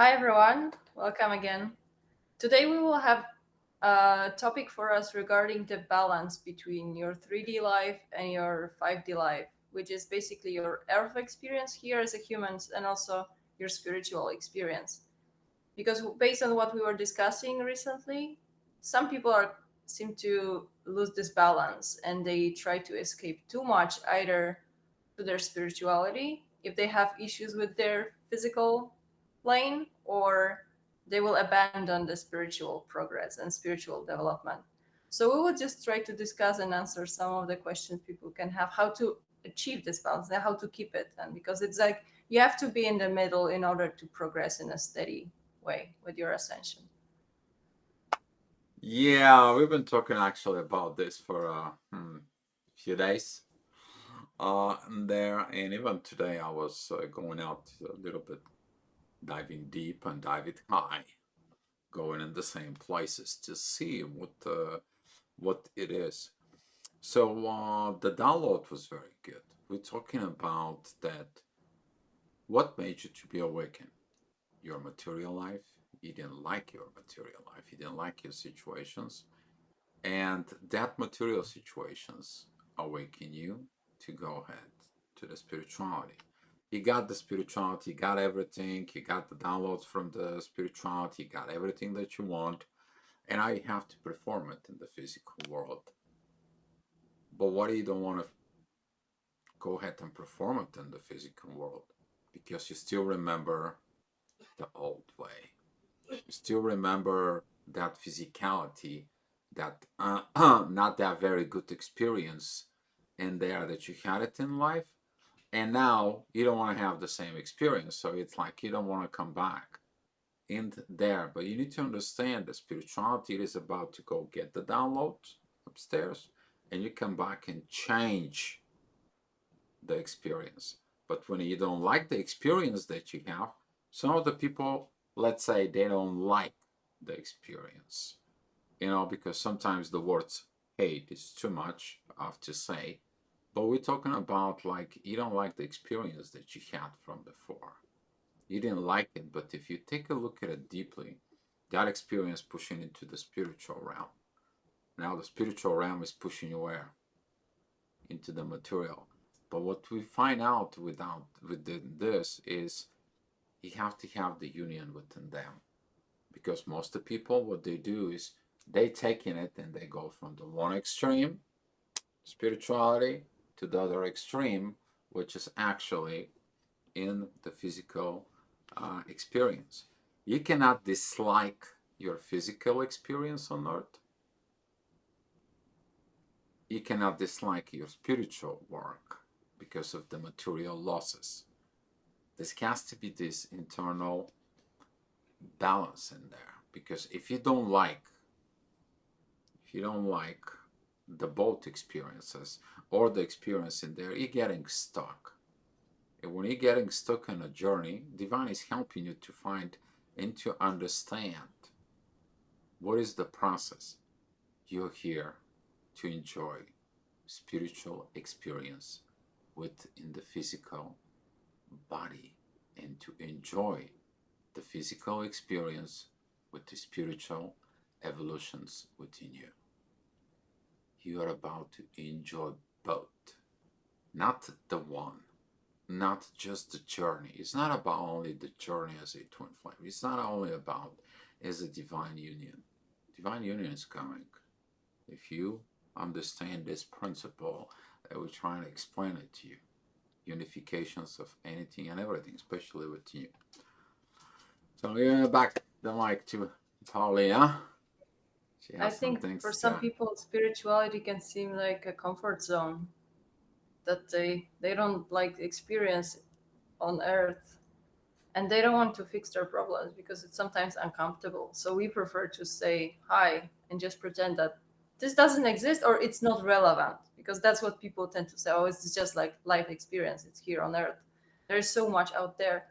Hi everyone, welcome again. Today we will have a topic for us regarding the balance between your 3D life and your 5D life, which is basically your earth experience here as a humans and also your spiritual experience. Because based on what we were discussing recently, some people are seem to lose this balance and they try to escape too much either to their spirituality if they have issues with their physical plane, or they will abandon the spiritual progress and spiritual development. So we will just try to discuss and answer some of the questions people can have, how to achieve this balance and how to keep it. And because it's like you have to be in the middle in order to progress in a steady way with your ascension. Yeah, we've been talking actually about this for a few days. And even today I was going out a little bit, diving deep and diving high, going in the same places to see what it is. So the download was very good. We're talking about that. What made you to be awakened? Your material life. You didn't like your material life. You didn't like your situations. And that material situations awaken you to go ahead to the spirituality. You got the spirituality, you got everything, you got the downloads from the spirituality, you got everything that you want, and now you have to perform it in the physical world. But what you don't want to go ahead and perform it in the physical world? Because you still remember the old way. You still remember that physicality, that not that very good experience in there that you had it in life, and now you don't want to have the same experience. So it's like you don't want to come back in there. But you need to understand that spirituality is about to go get the downloads upstairs, and you come back and change the experience. But when you don't like the experience that you have, some of the people, let's say, they don't like the experience, because sometimes the words hate is too much, I have to say. But we're talking about like you don't like the experience that you had from before. You didn't like it, but if you take a look at it deeply, that experience pushing into the spiritual realm. Now the spiritual realm is pushing you where? Into the material. But what we find out within this is you have to have the union within them. Because most of the people, what they do is they take in it and they go from the one extreme, spirituality, to the other extreme, which is actually in the physical experience. You cannot dislike your physical experience on earth. You cannot dislike your spiritual work because of the material losses. There has to be this internal balance in there, because if you don't like the both experiences or the experience in there, you're getting stuck. And when you're getting stuck on a journey, divine is helping you to find and to understand what is the process. You're here to enjoy spiritual experience within the physical body, and to enjoy the physical experience with the spiritual evolutions within you. You are about to enjoy both, not the one, not just the journey. It's not about only the journey as a twin flame. It's not only about as a divine union. Divine union is coming. If you understand this principle that we're trying to explain it to you, unifications of anything and everything, especially with you. So yeah, back the mic to Paulina. She I has some think for things some to. people, spirituality can seem like a comfort zone that they don't like experience on earth, and they don't want to fix their problems because it's sometimes uncomfortable, so we prefer to say hi and just pretend that this doesn't exist or it's not relevant, because that's what people tend to say. Oh, it's just like life experience, it's here on earth. There's so much out there.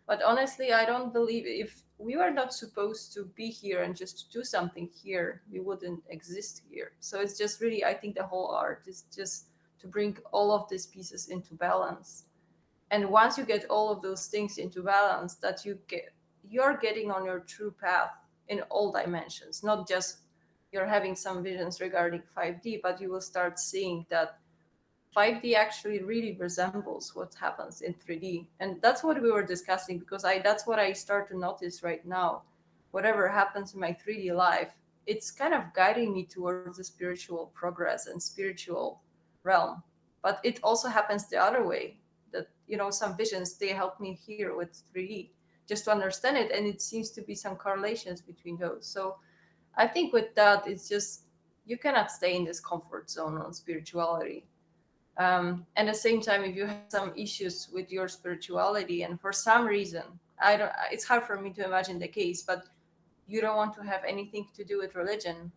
But honestly, I don't believe, if we were not supposed to be here and just to do something here, we wouldn't exist here. So it's just really, I think the whole art is just to bring all of these pieces into balance. And once you get all of those things into balance, that you're getting on your true path in all dimensions, not just you're having some visions regarding 5D, but you will start seeing that 5D actually really resembles what happens in 3D. And that's what we were discussing, because that's what I start to notice right now. Whatever happens in my 3D life, it's kind of guiding me towards the spiritual progress and spiritual realm. But it also happens the other way, that, some visions, they help me here with 3D just to understand it. And it seems to be some correlations between those. So I think with that, it's just, you cannot stay in this comfort zone on spirituality. And at the same time, if you have some issues with your spirituality, and for some reason, I don't, it's hard for me to imagine the case, but you don't want to have anything to do with religion,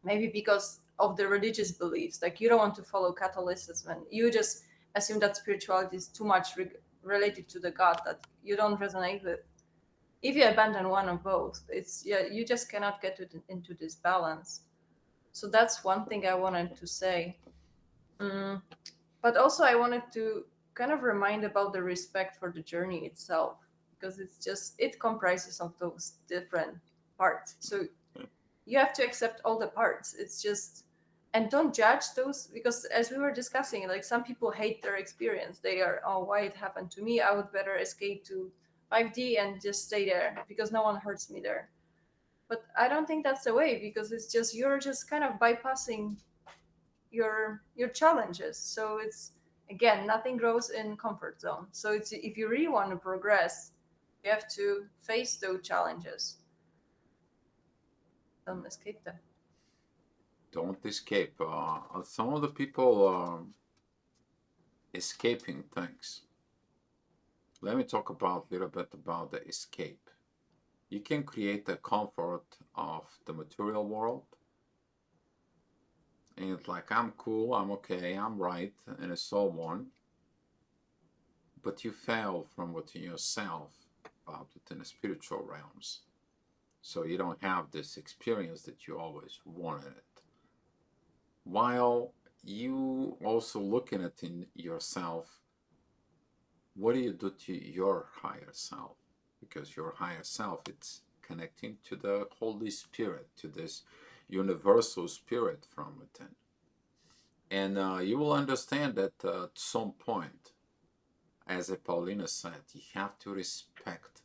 maybe because of the religious beliefs, like you don't want to follow Catholicism, and you just assume that spirituality is too much related to the God that you don't resonate with. If you abandon one of both, it's, yeah, you just cannot get into this balance. So that's one thing I wanted to say. Mm, but also I wanted to kind of remind about the respect for the journey itself, because it's just, it comprises of those different parts. So you have to accept all the parts. It's just, and don't judge those, because as we were discussing, like some people hate their experience. They are, oh, why it happened to me? I would better escape to 5D and just stay there because no one hurts me there. But I don't think that's the way, because it's just, you're just kind of bypassing your challenges. So it's, again, nothing grows in comfort zone. So it's, if you really want to progress, you have to face those challenges. Don't escape them. Don't escape. Some of the people are escaping things. Let me talk about a little bit about the escape. You can create the comfort of the material world, and it's like, I'm cool, I'm okay, I'm right, and so on. But you fail from within yourself within the spiritual realms. So you don't have this experience that you always wanted it. While you also looking at in yourself, what do you do to your higher self? Because your higher self, it's connecting to the Holy Spirit, to this universal spirit from within. And you will understand that at some point, as Paulina said, you have to respect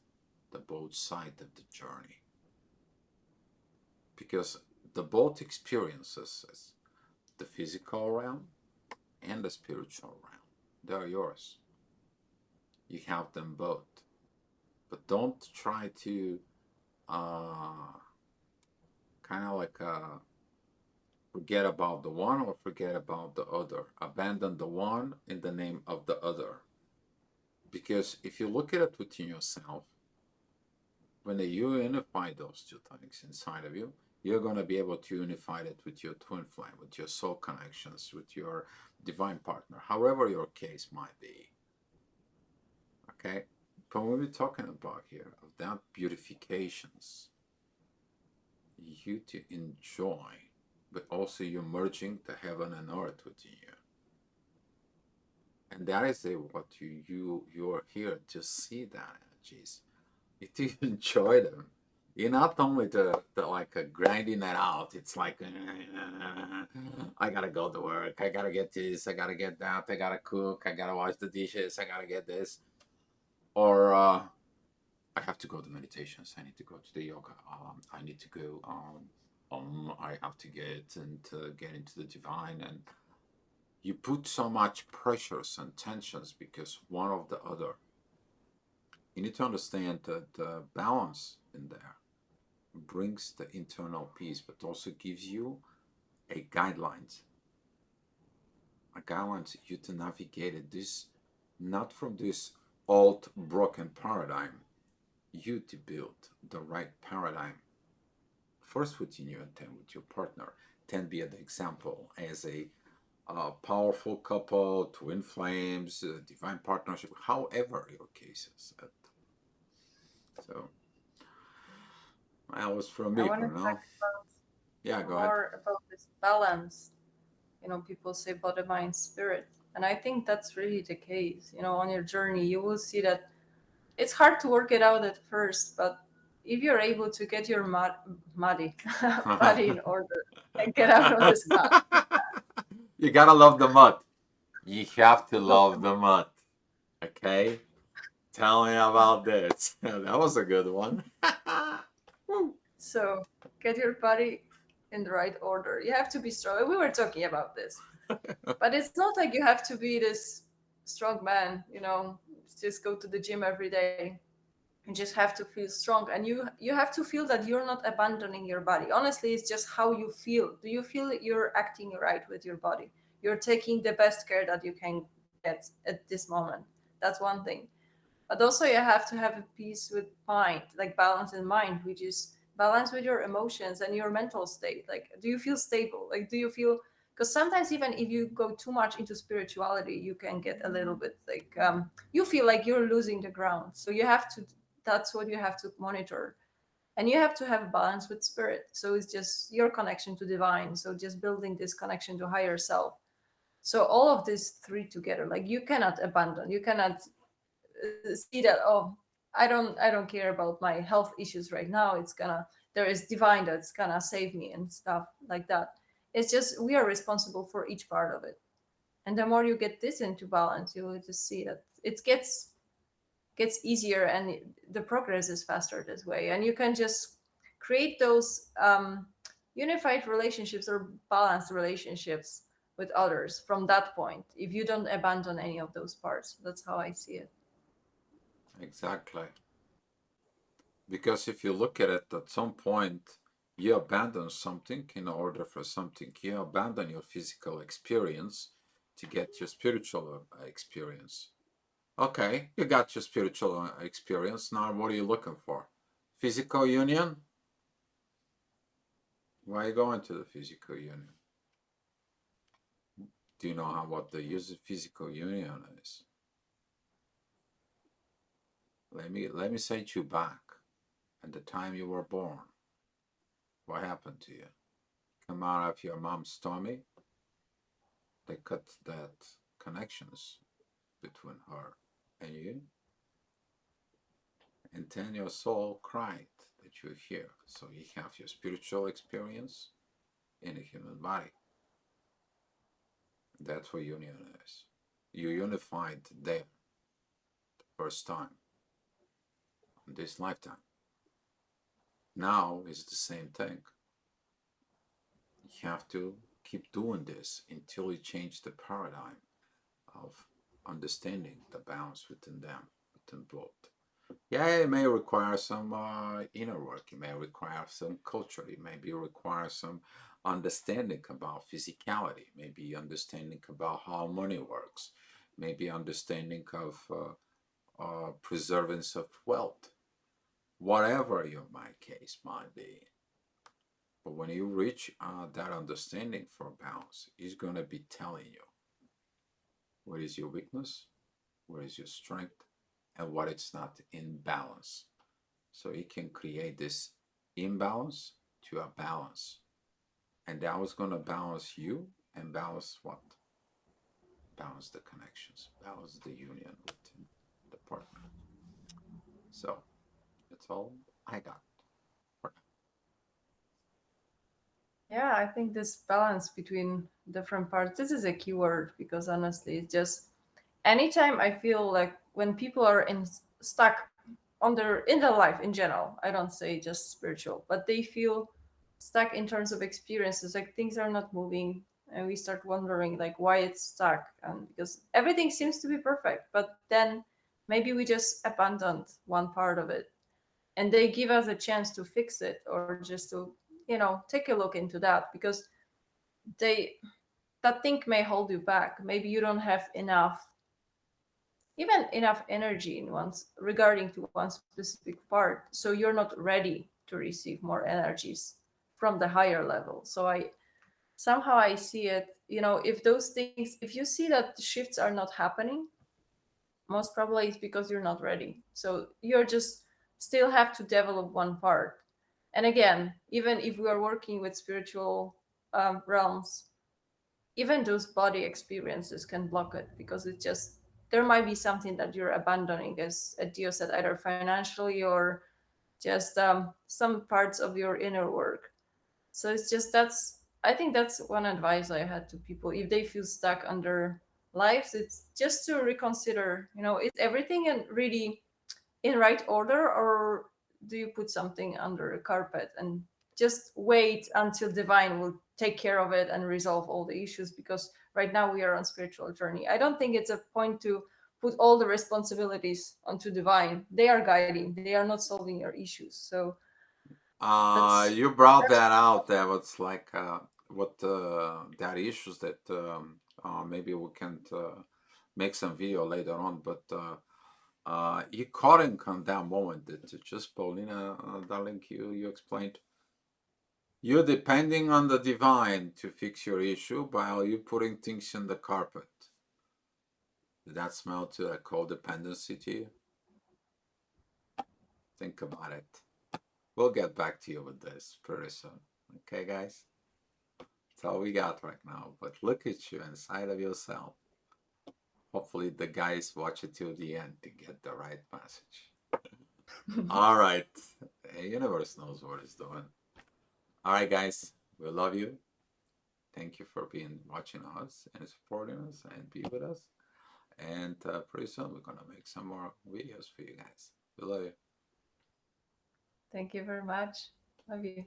the both sides of the journey. Because the both experiences, the physical realm and the spiritual realm, they're yours. You have them both. But don't try to kind of like forget about the one or forget about the other. Abandon the one in the name of the other. Because if you look at it within yourself, when you unify those two things inside of you, you're going to be able to unify it with your twin flame, with your soul connections, with your divine partner, however your case might be. Okay? But what we're talking about here, of that beautifications, you to enjoy, but also you're merging the heaven and earth within you. And that is what you're here to see that energies. You to enjoy them. You're not only the like grinding that out. It's like I gotta go to work. I gotta get this. I gotta get that. I gotta cook. I gotta wash the dishes. I gotta get this. Or I have to go to meditations. I need to go to the yoga. I need to go. I have to get into the divine, and you put so much pressures and tensions because one of the other. You need to understand that the balance in there brings the internal peace, but also gives you a guidelines you to navigate it. This not from this old broken paradigm. You to build the right paradigm first within you and then with your partner. Then be an example as a powerful couple, twin flames, divine partnership, however your case is. So that was from I me want to for talk now. Yeah, go ahead. more about this balance. People say body, mind, spirit. And I think that's really the case. On your journey, you will see that it's hard to work it out at first, but if you're able to get your muddy body in order and get out of this mud, You gotta love the mud. You have to love love them. the mud. Okay? Tell me about this. That was a good one. Woo. So get your body in the right order. You have to be strong. We were talking about this, but it's not like you have to be this strong man. Just go to the gym every day. You just have to feel strong, and you have to feel that you're not abandoning your body. Honestly, it's just how you feel. Do you feel that you're acting right with your body? You're taking the best care that you can get at this moment. That's one thing. But also you have to have a peace with mind, like balance in mind, which is balance with your emotions and your mental state. Like, do you feel stable? Like, do you feel, because sometimes even if you go too much into spirituality, you can get a little bit like you feel like you're losing the ground. So you have to, that's what you have to monitor. And you have to have balance with spirit. So it's just your connection to divine. So just building this connection to higher self. So all of these three together, like you cannot abandon, you cannot see that, oh, I don't care about my health issues right now. It's gonna, there is divine that's gonna save me and stuff like that. It's just we are responsible for each part of it. And the more you get this into balance, you will just see that it gets easier, and the progress is faster this way. And you can just create those unified relationships or balanced relationships with others from that point if you don't abandon any of those parts. That's how I see it. Exactly. Because if you look at it, at some point, you abandon something in order for something. You abandon your physical experience to get your spiritual experience. Okay, you got your spiritual experience. Now, what are you looking for? Physical union? Why are you going to the physical union? Do you know what the use of physical union is? Let me send you back at the time you were born. What happened to you? Come out of your mom's tummy. They cut that connections between her and you, and then your soul cried that you're here. So you have your spiritual experience in a human body. That's what union is. You unified there the first time in this lifetime. Now it's the same thing. You have to keep doing this until you change the paradigm of understanding the balance within them, within both. Yeah, it may require some inner work. It may require some culture. It may require some understanding about physicality. Maybe understanding about how money works. Maybe understanding of preservance of wealth. Whatever your my case might be. But when you reach that understanding for balance, it's going to be telling you what is your weakness, what is your strength, and what it's not in balance. So it can create this imbalance to a balance. And that was going to balance you and balance what? Balance the connections, balance the union within the partner. So that's all I got for Yeah, I think this balance between different parts, this is a key word, because honestly, it's just anytime I feel like when people are in stuck in their life in general, I don't say just spiritual, but they feel stuck in terms of experiences, like things are not moving, and we start wondering like why it's stuck, and because everything seems to be perfect, but then maybe we just abandoned one part of it, and they give us a chance to fix it, or just to take a look into that, because they that thing may hold you back. Maybe you don't have enough, even enough energy in one's regarding to one specific part, so you're not ready to receive more energies from the higher level. So I somehow I see it, if those things, if you see that the shifts are not happening, most probably it's because you're not ready. So you're just still have to develop one part. And again, even if we are working with spiritual realms, even those body experiences can block it, because it's just there might be something that you're abandoning, as Dio said, either financially or just some parts of your inner work. So it's just that's I think that's one advice I had to people if they feel stuck under lives. It's just to reconsider. Is everything in really in right order, or do you put something under a carpet and just wait until divine will take care of it and resolve all the issues? Because right now we are on spiritual journey. I don't think it's a point to put all the responsibilities onto divine. They are guiding, they are not solving your issues. So that's You brought that's that out. That was like what that issues that maybe we can make some video later on. But you caught in on that moment that just Paulina, darling, you explained. You're depending on the divine to fix your issue while you putting things in the carpet. Did that smell to a codependency to you? Think about it. We'll get back to you with this pretty soon. Okay, guys? That's all we got right now. But look at you inside of yourself. Hopefully, the guys watch it till the end to get the right message. All right. The universe knows what it's doing. All right, guys. We love you. Thank you for being watching us and supporting us and be with us. And pretty soon we're gonna make some more videos for you guys. We love you. Thank you very much. Love you.